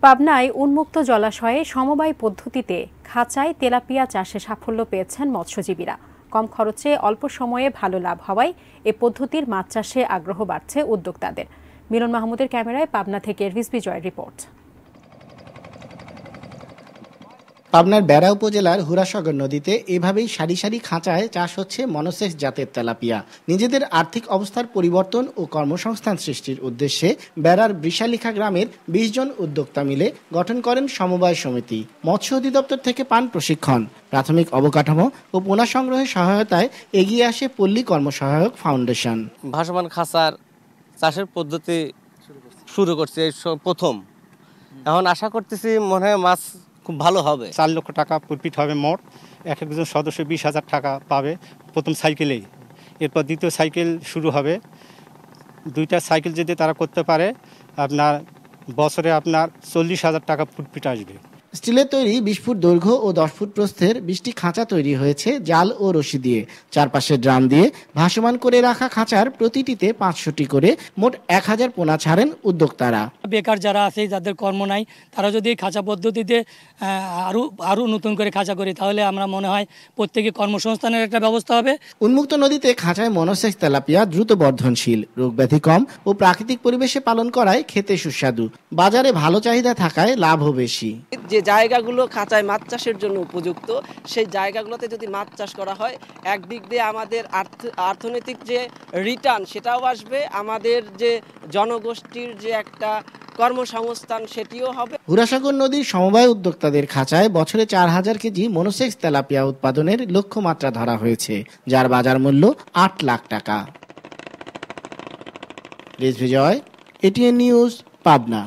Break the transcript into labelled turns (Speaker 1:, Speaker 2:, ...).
Speaker 1: পাবনায় উন্মুক্ত জলাশয়ে সমবায় পদ্ধতিতে খাঁচায় তেলাপিয়া চাষে সাফল্য পেয়েছেন মৎস্যজীবীরা। কম খরচে অল্প সময়ে ভালো লাভ হওয়ায় এ পদ্ধতির মাছ চাষে আগ্রহ বাড়ছে উদ্যোক্তাদের। মিলন মাহমুদের ক্যামেরায় পাবনা থেকে রিজভি জয়ের রিপোর্ট।
Speaker 2: পাবনার বেড়া উপজেলার হুরাসাগর নদীতে এভাবেই সারি সারি খাঁচায় চাষ হচ্ছে মনোসেক্স জাতের তেলাপিয়া। নিজেদের আর্থিক অবস্থার পরিবর্তন ও কর্মসংস্থান সৃষ্টির উদ্দেশ্যে বেড়ার বৃষালিখা গ্রামের ২০ জন উদ্যোক্তা মিলে গঠন করেন সমবায় সমিতি। মৎস্য অধিদপ্তর থেকে পান প্রশিক্ষণ, প্রাথমিক অবকাঠামো ও পোনা সংগ্রহের সহায়তায় এগিয়ে আসে পল্লী কর্মসহায়ক ফাউন্ডেশন।
Speaker 3: ভাসমান খাঁচার চাষের পদ্ধতি শুরু করছে প্রথম। এখন আশা করতেছি মনে হয় মাছ খুব ভালো হবে।
Speaker 4: ৪ লক্ষ টাকা প্রফিট হবে মোট। এক একজন সদস্য ২০,০০০ টাকা পাবে প্রথম সাইকেলেই। এরপর দ্বিতীয় সাইকেল শুরু হবে। 2টা সাইকেল যদি তারা করতে পারে আপনার বছরে আপনার ৪০,০০০ টাকা প্রফিট আসবে।
Speaker 2: স্টিলের তৈরি ২০ ফুট দৈর্ঘ্য ও ১০ ফুট প্রস্থের ২০টি খাঁচা তৈরি হয়েছে জাল ও রশি দিয়ে। চারপাশে ড্রাম দিয়ে ভাসমান করে রাখা খাঁচার প্রতিটিতে ৫০০টি করে মোট ১,০০০ পোনা ছাড়েন উদ্যোক্তারা।
Speaker 5: বেকার যারা আছে, যাদের কর্ম নাই, তারা যদি এই খাঁচা পদ্ধতিতে আরও নতুন করে খাঁচা করি তাহলে আমরা মনে হয় প্রত্যেকে কর্মসংস্থানের একটা ব্যবস্থা হবে।
Speaker 2: উন্মুক্ত নদীতে খাঁচায় মনোসেক্স তেলাপিয়া দ্রুত বর্ধনশীল, রোগব্যাধি কম ও প্রাকৃতিক পরিবেশে পালন করায় খেতে সুস্বাদু। বাজারে ভালো চাহিদা থাকায় লাভও বেশি।
Speaker 6: যে জায়গাগুলো খাঁচায় মাছ চাষের জন্য উপযুক্ত, সেই জায়গাগুলোতে যদি মাছ চাষ করা হয়, একদিক দিয়ে আমাদের অর্থনৈতিক যে রিটার্ন সেটাও আসবে, আমাদের যে জনগোষ্ঠীর যে একটা কর্মসংস্থান সেটিও হবে।
Speaker 2: হুরাসাগর নদীর সমবায় উদ্যোক্তাদের খাঁচায় বছরে ৪,০০০ কেজি মনোসেক্স তেলাপিয়া উৎপাদনের লক্ষ্যমাত্রা ধরা হয়েছে, যার বাজার মূল্য ৮ লাখ টাকা। রিজভি জয়, এটিএন নিউজ, পাবনা।